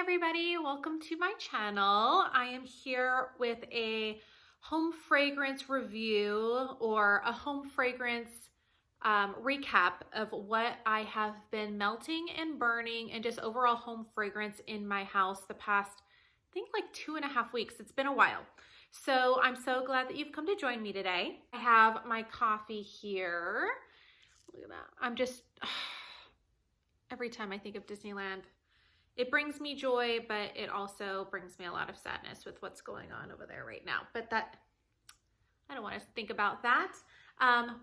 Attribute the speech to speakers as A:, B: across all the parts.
A: everybody, welcome to my channel. I am here with a home fragrance review or a home fragrance recap of what I have been melting and burning and just overall home fragrance in my house the past, I think like 2.5 weeks. It's been a while. So I'm so glad that you've come to join me today. I have my coffee here. Look at that. I'm just, every time I think of Disneyland, it brings me joy, but it also brings me a lot of sadness with what's going on over there right now. But that, I don't want to think about that.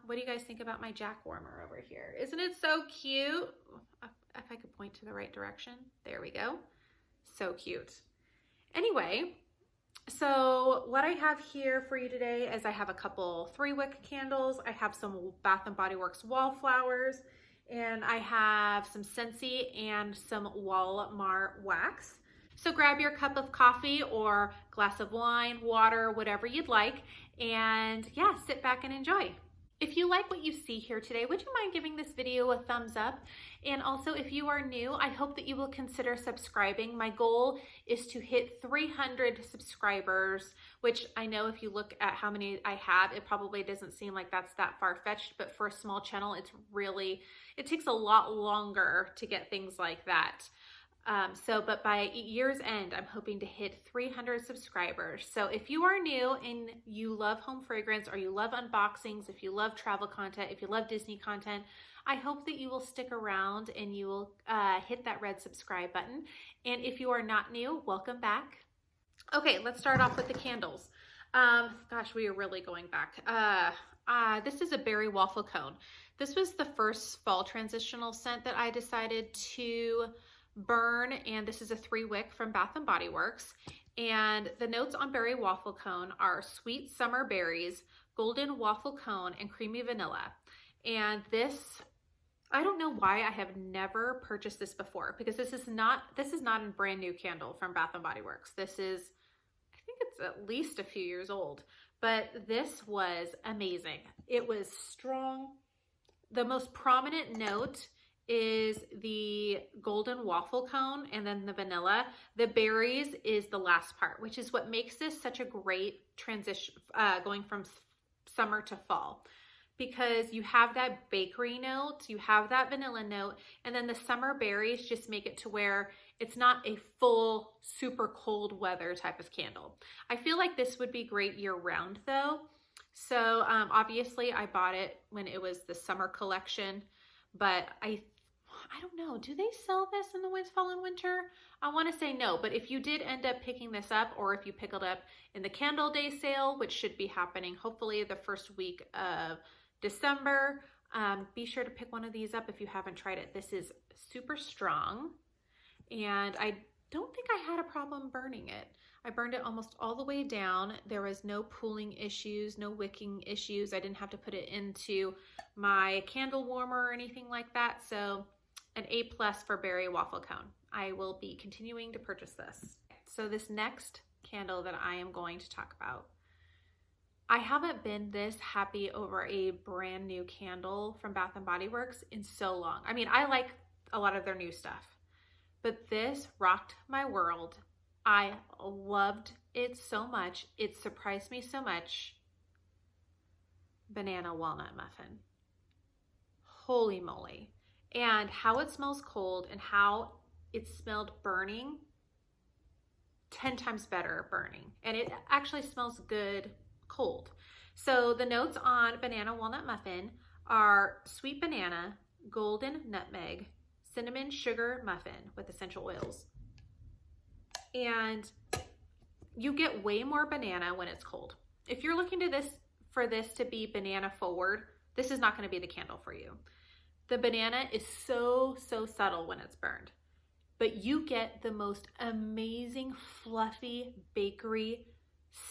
A: What do you guys think about my Jack warmer over here? Isn't it so cute? If I could point to the right direction. There we go. So cute. Anyway, so what I have here for you today is I have a couple 3-wick candles. I have some Bath & Body Works Wallflowers. And I have some Scentsy and some Walnut wax. So grab your cup of coffee or glass of wine, water, whatever you'd like, and yeah, sit back and enjoy. If you like what you see here today, would you mind giving this video a thumbs up? And also, if you are new, I hope that you will consider subscribing. My goal is to hit 300 subscribers, which I know if you look at how many I have, it probably doesn't seem like that's that far-fetched, but for a small channel, it takes a lot longer to get things like that. But by year's end, I'm hoping to hit 300 subscribers. So if you are new and you love home fragrance or you love unboxings, if you love travel content, if you love Disney content, I hope that you will stick around and you will hit that red subscribe button. And if you are not new, welcome back. Okay, let's start off with the candles. Gosh, we are really going back. This is a berry waffle cone. This was the first fall transitional scent that I decided to burn, and this is a 3-wick from Bath & Body Works. And the notes on berry waffle cone are sweet summer berries, golden waffle cone, and creamy vanilla. And this, I don't know why I have never purchased this before, because this is not a brand new candle from Bath & Body Works. This is, I think it's at least a few years old, but this was amazing. It was strong. The most prominent note is the golden waffle cone and then the vanilla. The berries is the last part, which is what makes this such a great transition going from summer to fall, because you have that bakery note, you have that vanilla note, and then the summer berries just make it to where it's not a full super cold weather type of candle. I feel like this would be great year round though. So obviously I bought it when it was the summer collection, but I don't know, do they sell this in the fall and winter? I want to say no, but if you did end up picking this up, or if you pick it up in the Candle Day sale, which should be happening hopefully the first week of December, be sure to pick one of these up if you haven't tried it. This is super strong, and I don't think I had a problem burning it. I burned it almost all the way down. There was no pooling issues, no wicking issues. I didn't have to put it into my candle warmer or anything like that. So an A+ for berry waffle cone. I will be continuing to purchase this. So this next candle that I am going to talk about, I haven't been this happy over a brand new candle from Bath & Body Works in so long. I mean, I like a lot of their new stuff, but this rocked my world. I loved it so much. It surprised me so much. Banana walnut muffin. Holy moly. And how it smells cold and how it smelled burning, 10 times better burning. And it actually smells good cold. So the notes on banana walnut muffin are sweet banana, golden nutmeg, cinnamon sugar muffin with essential oils. And you get way more banana when it's cold. If you're looking for this to be banana forward, this is not going to be the candle for you. The banana is so subtle when it's burned, but you get the most amazing fluffy bakery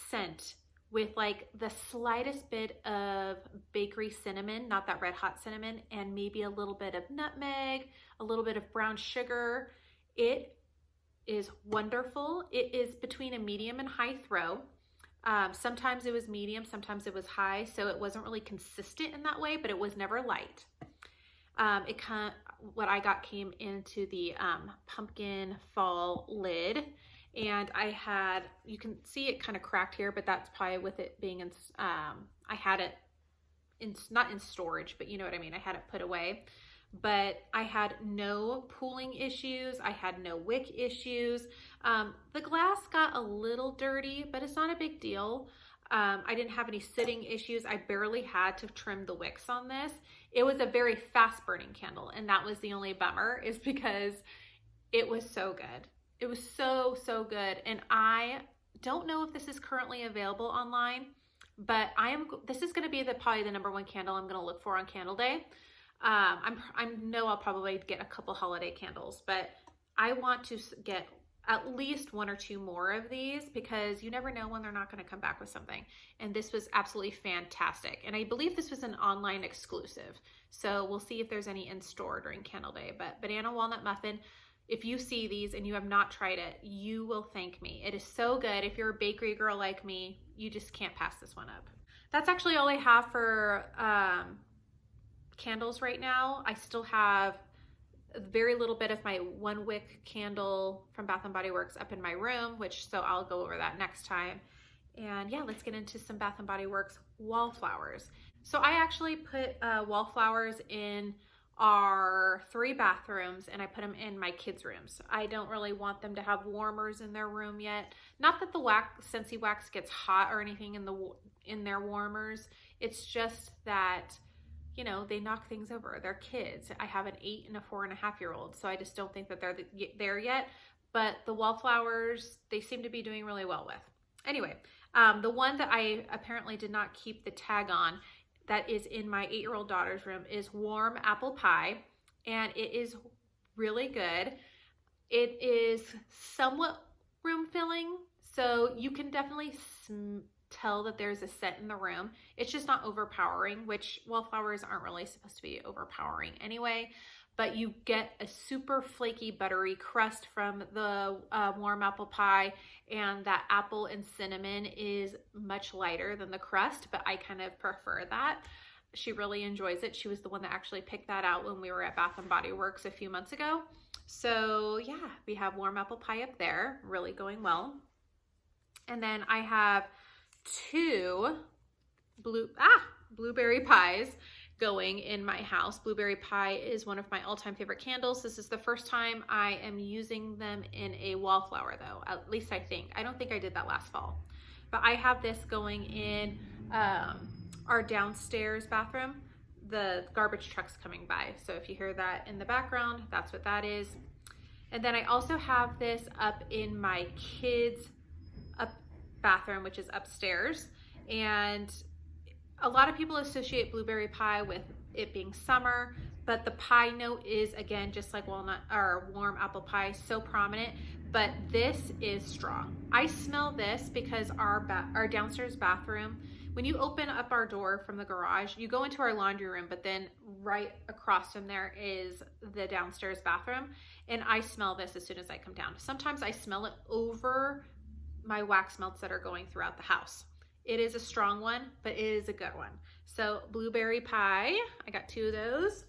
A: scent with like the slightest bit of bakery cinnamon, not that red hot cinnamon, and maybe a little bit of nutmeg, a little bit of brown sugar. It is wonderful. It is between a medium and high throw. Sometimes it was medium, sometimes it was high, so it wasn't really consistent in that way, but it was never light. what I got came into the pumpkin fall lid. And I had, you can see it kind of cracked here, but that's probably with it being in, I had it in, not in storage, but you know what I mean? I had it put away. But I had no pooling issues. I had no wick issues. The glass got a little dirty, but it's not a big deal. I didn't have any sitting issues. I barely had to trim the wicks on this. It was a very fast burning candle, and that was the only bummer, is because it was so good. It was so, so good. And I don't know if this is currently available online, but this is going to be probably the #1 candle I'm going to look for on Candle Day. I know I'll probably get a couple holiday candles, but I want to get at least 1 or 2 more of these, because you never know when they're not going to come back with something. And this was absolutely fantastic. And I believe this was an online exclusive. So we'll see if there's any in store during Candle Day. But Banana Walnut Muffin, if you see these and you have not tried it, you will thank me. It is so good. If you're a bakery girl like me, you just can't pass this one up. That's actually all I have for candles right now. I still have a very little bit of my 1 wick candle from Bath & Body Works up in my room, so I'll go over that next time. And yeah, let's get into some Bath & Body Works Wallflowers. So I actually put Wallflowers in our 3 bathrooms, and I put them in my kids' rooms. I don't really want them to have warmers in their room yet. Not that the Scentsy wax gets hot or anything in their warmers. It's just that, you know, they knock things over. They're kids. I have an 8 and a 4.5-year-old, so I just don't think that they're there yet. But the Wallflowers, they seem to be doing really well with. Anyway, the one that I apparently did not keep the tag on, that is in my 8-year-old daughter's room, is Warm Apple Pie, and it is really good. It is somewhat room filling, so you can definitely tell that there's a scent in the room. It's just not overpowering, which Wallflowers aren't really supposed to be overpowering anyway. But you get a super flaky, buttery crust from the Warm Apple Pie, and that apple and cinnamon is much lighter than the crust, but I kind of prefer that. She really enjoys it. She was the one that actually picked that out when we were at Bath & Body Works a few months ago. So yeah, we have Warm Apple Pie up there, really going well. And then I have 2 blueberry pies going in my house. Blueberry pie is one of my all-time favorite candles. This is the first time I am using them in a wallflower, though. At least I think. I don't think I did that last fall. But I have this going in our downstairs bathroom. The garbage truck's coming by. So if you hear that in the background, that's what that is. And then I also have this up in my kids' bathroom, which is upstairs. And a lot of people associate blueberry pie with it being summer, but the pie note is, again, just like walnut or Warm Apple Pie, so prominent, but this is strong. I smell this because our downstairs bathroom, when you open up our door from the garage, you go into our laundry room, but then right across from there is the downstairs bathroom, and I smell this as soon as I come down. Sometimes I smell it over my wax melts that are going throughout the house. It is a strong one, but it is a good one. So blueberry pie, I got 2 of those.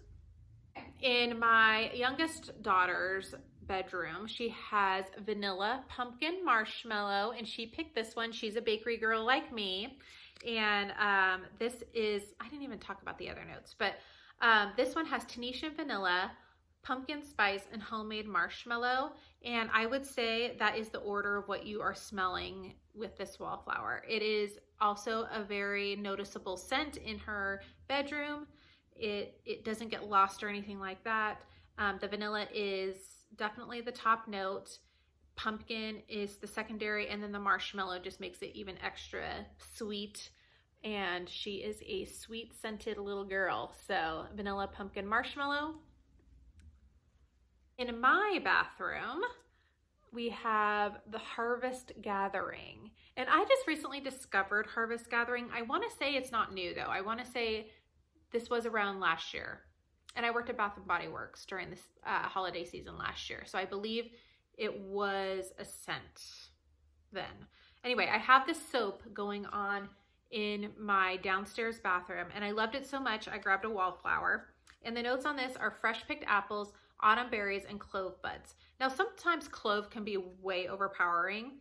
A: In my youngest daughter's bedroom, she has vanilla pumpkin marshmallow, and she picked this one. She's a bakery girl like me. And this is, I didn't even talk about the other notes, but this one has Tunisian vanilla, pumpkin spice, and homemade marshmallow. And I would say that is the order of what you are smelling with this wallflower. It is also a very noticeable scent in her bedroom. It doesn't get lost or anything like that. The vanilla is definitely the top note. Pumpkin is the secondary, and then the marshmallow just makes it even extra sweet. And she is a sweet scented little girl. So vanilla, pumpkin, marshmallow. In my bathroom, we have the Harvest Gathering. And I just recently discovered Harvest Gathering. I want to say it's not new, though. I want to say this was around last year. And I worked at Bath & Body Works during this holiday season last year. So I believe it was a scent then. Anyway, I have this soap going on in my downstairs bathroom, and I loved it so much, I grabbed a wallflower. And the notes on this are fresh picked apples, autumn berries, and clove buds. Now, sometimes clove can be way overpowering.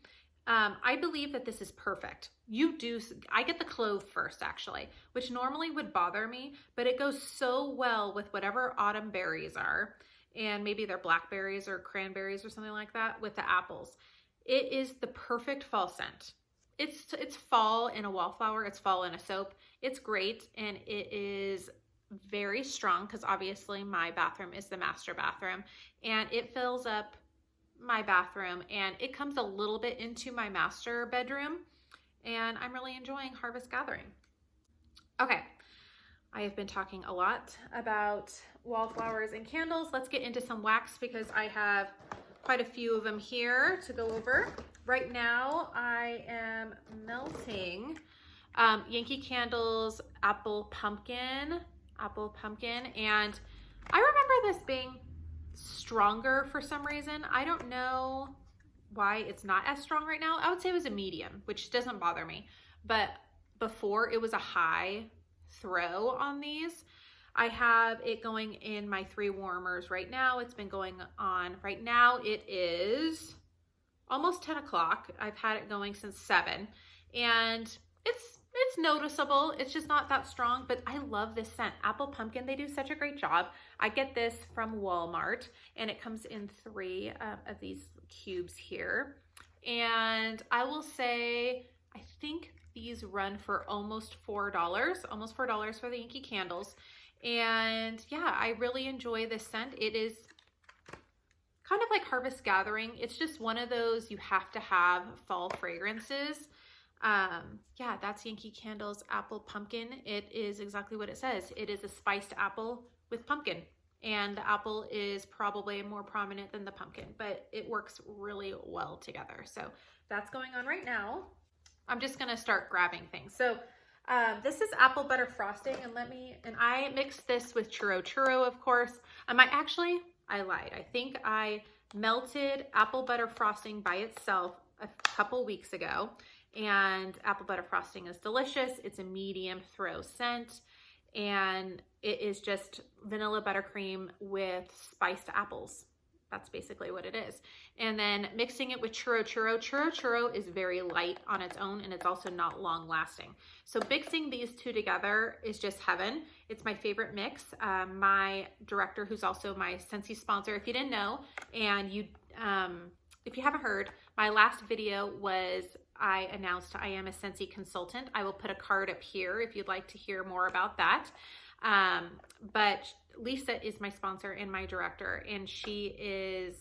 A: I believe that this is perfect. I get the clove first actually, which normally would bother me, but it goes so well with whatever autumn berries are, and maybe they're blackberries or cranberries or something like that with the apples. It is the perfect fall scent. It's fall in a wallflower, it's fall in a soap. It's great, and it is very strong because obviously my bathroom is the master bathroom, and it fills up my bathroom, and it comes a little bit into my master bedroom, and I'm really enjoying Harvest Gathering. Okay, I have been talking a lot about wallflowers and candles. Let's get into some wax because I have quite a few of them here to go over. Right now I am melting Yankee Candles apple pumpkin, and I remember this being stronger for some reason. I don't know why it's not as strong right now. I would say it was a medium, which doesn't bother me, but before it was a high throw on these. I have it going in my 3 warmers right now. It's been going on right now. It is almost 10 o'clock. I've had it going since 7, and it's noticeable. It's just not that strong, but I love this scent. Apple pumpkin, they do such a great job. I get this from Walmart, and it comes in 3 of these cubes here. And I will say, I think these run for almost $4 for the Yankee Candles. And yeah, I really enjoy this scent. It is kind of like Harvest Gathering. It's just one of those you have to have fall fragrances. Yeah, that's Yankee Candles Apple Pumpkin. It is exactly what it says. It is a spiced apple with pumpkin, and the apple is probably more prominent than the pumpkin, but it works really well together. So that's going on right now. I'm just gonna start grabbing things. So this is apple butter frosting, and I mixed this with churro, of course. I lied. I think I melted apple butter frosting by itself a couple weeks ago, and apple butter frosting is delicious. It's a medium throw scent, and it is just vanilla buttercream with spiced apples. That's basically what it is. And then mixing it with churro is very light on its own, and it's also not long lasting. So mixing these 2 together is just heaven. It's my favorite mix. My director, who's also my Scentsy sponsor, if you didn't know, and if you haven't heard, my last video was I announced I am a Scentsy consultant. I will put a card up here if you'd like to hear more about that. But Lisa is my sponsor and my director, and she is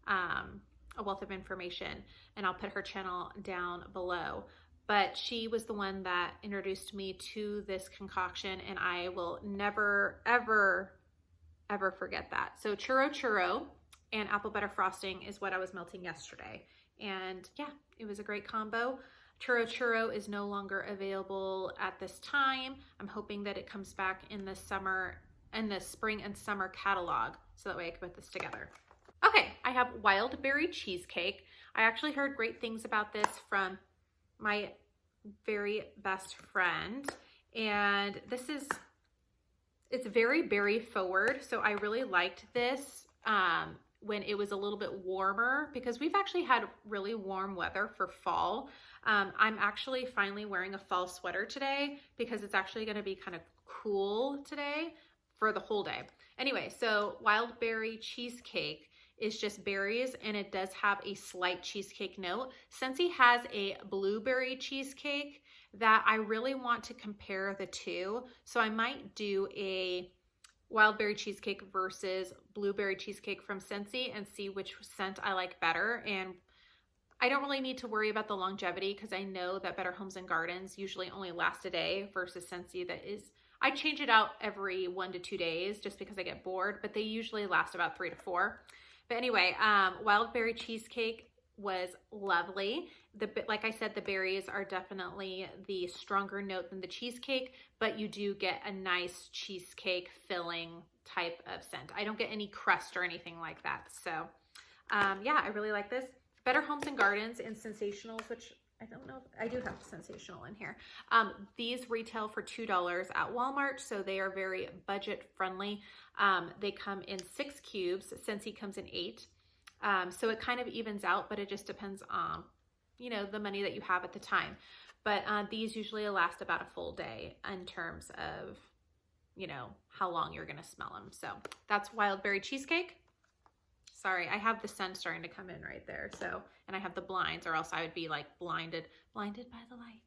A: a wealth of information, and I'll put her channel down below. But she was the one that introduced me to this concoction, and I will never, ever, ever forget that. So churro and apple butter frosting is what I was melting yesterday. And yeah, it was a great combo. Churro is no longer available at this time. I'm hoping that it comes back in the spring and summer catalog, so that way I can put this together. Okay, I have wild berry cheesecake. I actually heard great things about this from my very best friend, and it's very berry forward, so I really liked this when it was a little bit warmer, because we've actually had really warm weather for fall. I'm actually finally wearing a fall sweater today because it's actually going to be kind of cool today for the whole day. Anyway, so wild berry cheesecake is just berries, and it does have a slight cheesecake note. Scentsy has a blueberry cheesecake that I really want to compare the two, so I might do a wild berry cheesecake versus blueberry cheesecake from Scentsy and see which scent I like better. And I don't really need to worry about the longevity because I know that Better Homes and Gardens usually only last a day versus Scentsy I change it out every 1 to 2 days just because I get bored, but they usually last about 3 to 4. But anyway, wild berry cheesecake was lovely. Like I said, the berries are definitely the stronger note than the cheesecake, but you do get a nice cheesecake filling type of scent. I don't get any crust or anything like that. So yeah, I really like this. Better Homes and Gardens and Sensationals, which I don't know if I do have Sensational in here. These retail for $2 at Walmart, so they are very budget friendly. They come in 6 cubes. Scentsy comes in 8. So it kind of evens out, but it just depends on, you know, the money that you have at the time. But these usually last about a full day in terms of, you know, how long you're gonna smell them. So that's Wild Berry Cheesecake. Sorry, I have the sun starting to come in right there. So, and I have the blinds, or else I would be like blinded by the light.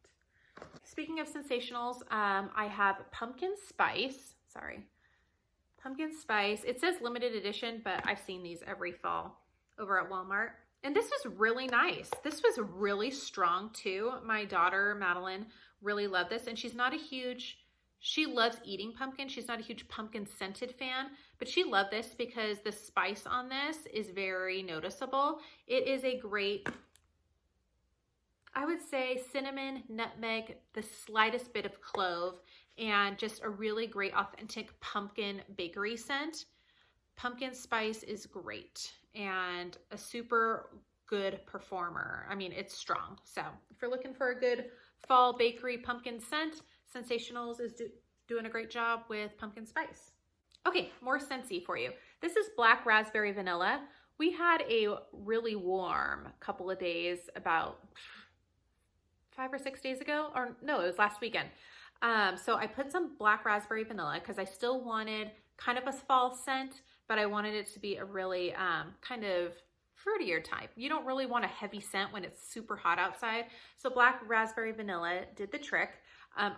A: Speaking of sensationals, I have pumpkin spice. Sorry, pumpkin spice. It says limited edition, but I've seen these every fall over at Walmart. And this was really nice. This was really strong too. My daughter, Madeline, really loved this. And she's not a huge, she loves eating pumpkin. She's not a huge pumpkin scented fan, but she loved this because the spice on this is very noticeable. It is a great, I would say cinnamon, nutmeg, the slightest bit of clove, and just a really great authentic pumpkin bakery scent. Pumpkin spice is great and a super good performer. I mean, it's strong. So if you're looking for a good fall bakery pumpkin scent, Sensationals is doing a great job with pumpkin spice. Okay, more Scentsy for you. This is Black Raspberry Vanilla. We had a really warm couple of days about 5 or 6 days ago, or no, it was last weekend. So I put some Black Raspberry Vanilla because I still wanted kind of a fall scent, but I wanted it to be a really kind of fruitier type. You don't really want a heavy scent when it's super hot outside. So Black Raspberry Vanilla did the trick.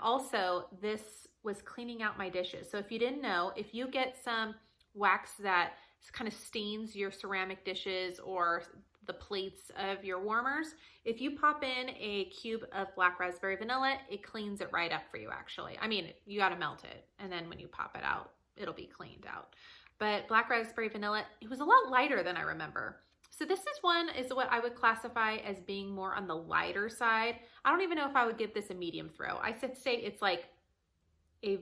A: Also, this was cleaning out my dishes. So if you didn't know, if you get some wax that kind of stains your ceramic dishes or the plates of your warmers, if you pop in a cube of Black Raspberry Vanilla, it cleans it right up for you actually. I mean, you gotta melt it, and then when you pop it out, it'll be cleaned out. But Black Raspberry Vanilla, it was a lot lighter than I remember. So this is what I would classify as being more on the lighter side. I don't even know if I would give this a medium throw. I should say it's like a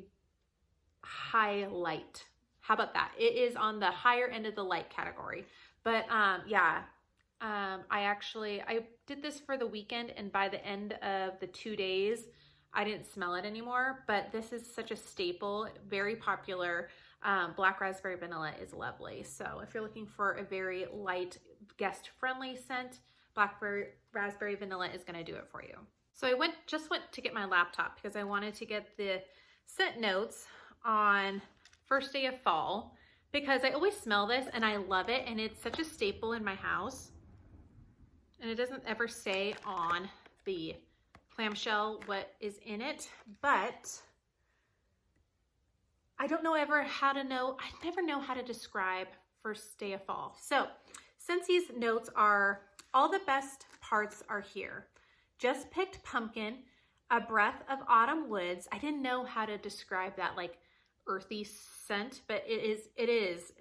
A: high light. How about that? It is on the higher end of the light category. But yeah, I did this for the weekend, and by the end of the 2 days, I didn't smell it anymore. But this is such a staple, very popular. Black Raspberry Vanilla is lovely. So if you're looking for a very light, guest-friendly scent, Black Raspberry Vanilla is gonna do it for you. So I just went to get my laptop because I wanted to get the scent notes on first day of fall, because I always smell this and I love it, and it's such a staple in my house. And it doesn't ever say on the clamshell what is in it, but I don't know ever how to know, I never know how to describe first day of fall. So Scentsy's notes are, all the best parts are here. Just picked pumpkin, a breath of autumn woods. I didn't know how to describe that like earthy scent, but it is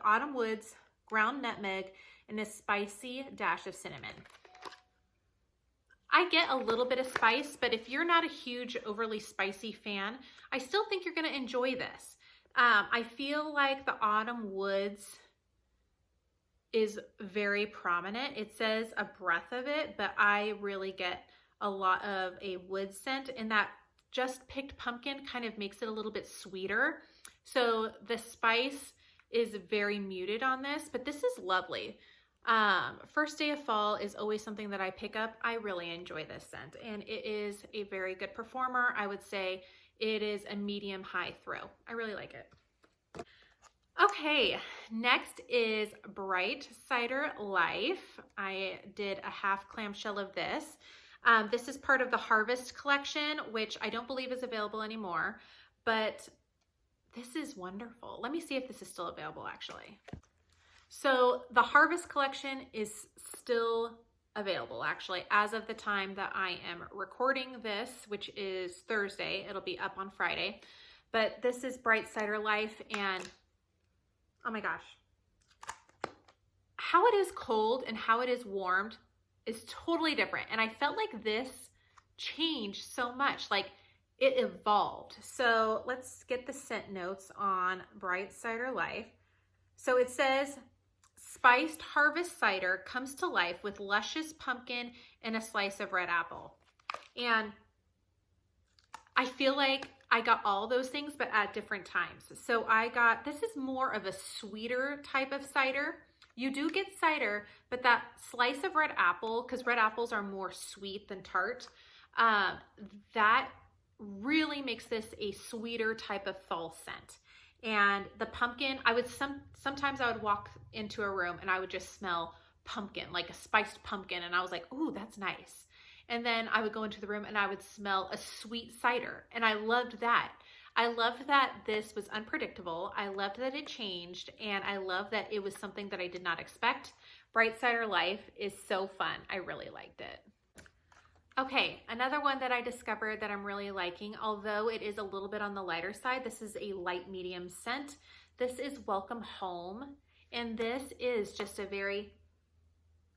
A: autumn woods, ground nutmeg, and a spicy dash of cinnamon. I get a little bit of spice, but if you're not a huge overly spicy fan, I still think you're gonna enjoy this. I feel like the autumn woods is very prominent. It says a breath of it, but I really get a lot of a wood scent, and that just picked pumpkin kind of makes it a little bit sweeter. So the spice is very muted on this, but this is lovely. First day of fall is always something that I pick up. I really enjoy this scent, and it is a very good performer. I would say it is a medium high throw. I really like it. Okay, next is Bright Cider Life. I did a half clamshell of this. This is part of the Harvest collection, which I don't believe is available anymore, but this is wonderful. Let me see if this is still available actually. So the Harvest collection is still available actually as of the time that I am recording this, which is Thursday. It'll be up on Friday, but this is Bright Cider Life, and oh my gosh, how it is cold and how it is warmed is totally different. And I felt like this changed so much, like it evolved. So let's get the scent notes on Bright Cider Life. So it says spiced harvest cider comes to life with luscious pumpkin and a slice of red apple. And I feel like I got all those things, but at different times. So this is more of a sweeter type of cider. You do get cider, but that slice of red apple, because red apples are more sweet than tart, that really makes this a sweeter type of fall scent. And the pumpkin, sometimes I would walk into a room and I would just smell pumpkin, like a spiced pumpkin. And I was like, ooh, that's nice. And then I would go into the room and I would smell a sweet cider. And I loved that. I loved that this was unpredictable. I loved that it changed. And I love that it was something that I did not expect. Bright Cider Life is so fun. I really liked it. Okay, another one that I discovered that I'm really liking, although it is a little bit on the lighter side, this is a light medium scent. This is Welcome Home. And this is just a very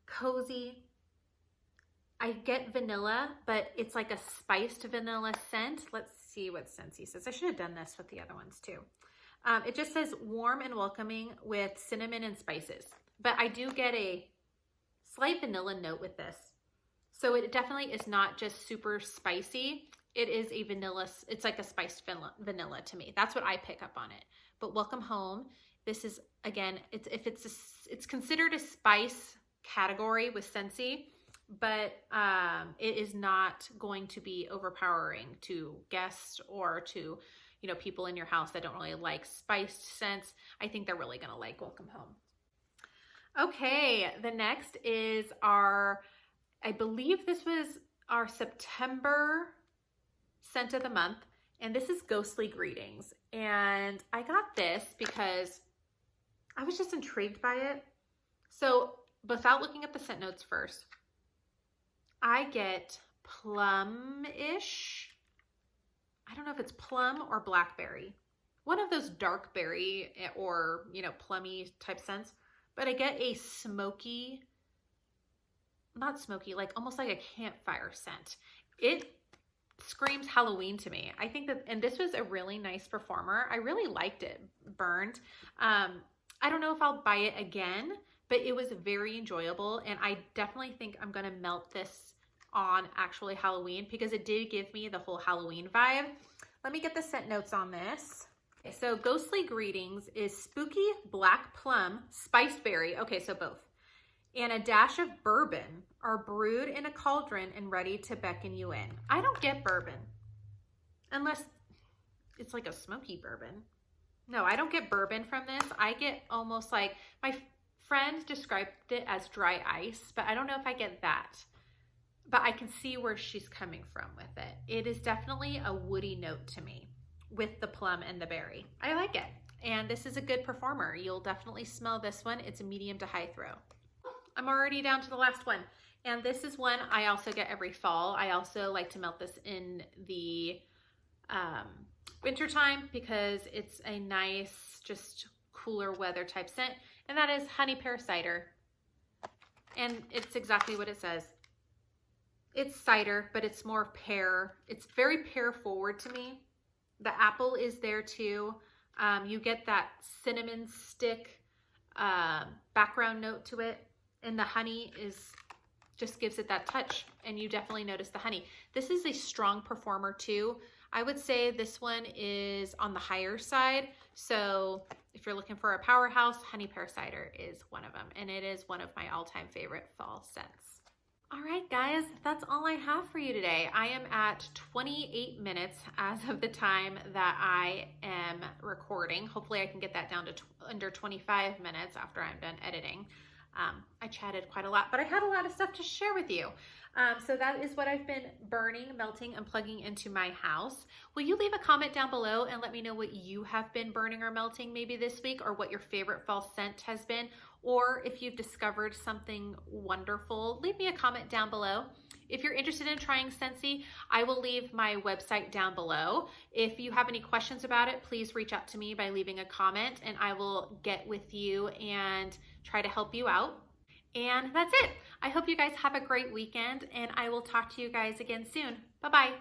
A: cozy, I get vanilla, but it's like a spiced vanilla scent. Let's see what Scentsy says. I should have done this with the other ones too. It just says warm and welcoming with cinnamon and spices. But I do get a slight vanilla note with this. So it definitely is not just super spicy. It is a vanilla, it's like a spiced vanilla to me. That's what I pick up on it. But Welcome Home, this is, again, it's considered a spice category with Scentsy, but it is not going to be overpowering to guests or to, you know, people in your house that don't really like spiced scents. I think they're really gonna like Welcome Home. Okay, the next is I believe this was our September scent of the month, and this is Ghostly Greetings. And I got this because I was just intrigued by it. So without looking at the scent notes first, I get plum-ish. I don't know if it's plum or blackberry. One of those dark berry or, you know, plummy type scents. But I get a smoky, not smoky, like almost like a campfire scent. It screams Halloween to me. I think that, and this was a really nice performer. I really liked it, burned. I don't know if I'll buy it again, but it was very enjoyable. And I definitely think I'm gonna melt this on actually Halloween because it did give me the whole Halloween vibe. Let me get the scent notes on this. Okay, so Ghostly Greetings is spooky black plum, spiced berry, okay, so both, and a dash of bourbon are brewed in a cauldron and ready to beckon you in. I don't get bourbon unless it's like a smoky bourbon. No, I don't get bourbon from this. I get almost like, my friend described it as dry ice, but I don't know if I get that. But I can see where she's coming from with it. It is definitely a woody note to me with the plum and the berry. I like it. And this is a good performer. You'll definitely smell this one. It's a medium to high throw. I'm already down to the last one. And this is one I also get every fall. I also like to melt this in the wintertime because it's a nice, just cooler weather type scent. And that is Honey Pear Cider. And it's exactly what it says. It's cider, but it's more pear. It's very pear forward to me. The apple is there too. You get that cinnamon stick background note to it. And the honey just gives it that touch. And you definitely notice the honey. This is a strong performer too. I would say this one is on the higher side. So if you're looking for a powerhouse, Honey Pear Cider is one of them. And it is one of my all-time favorite fall scents. All right, guys, that's all I have for you today. I am at 28 minutes as of the time that I am recording. Hopefully I can get that down to under 25 minutes after I'm done editing. I chatted quite a lot, but I had a lot of stuff to share with you. So that is what I've been burning, melting, and plugging into my house. Will you leave a comment down below and let me know what you have been burning or melting maybe this week, or what your favorite fall scent has been, or if you've discovered something wonderful, leave me a comment down below. If you're interested in trying Scentsy, I will leave my website down below. If you have any questions about it, please reach out to me by leaving a comment and I will get with you and try to help you out. And that's it. I hope you guys have a great weekend and I will talk to you guys again soon. Bye-bye.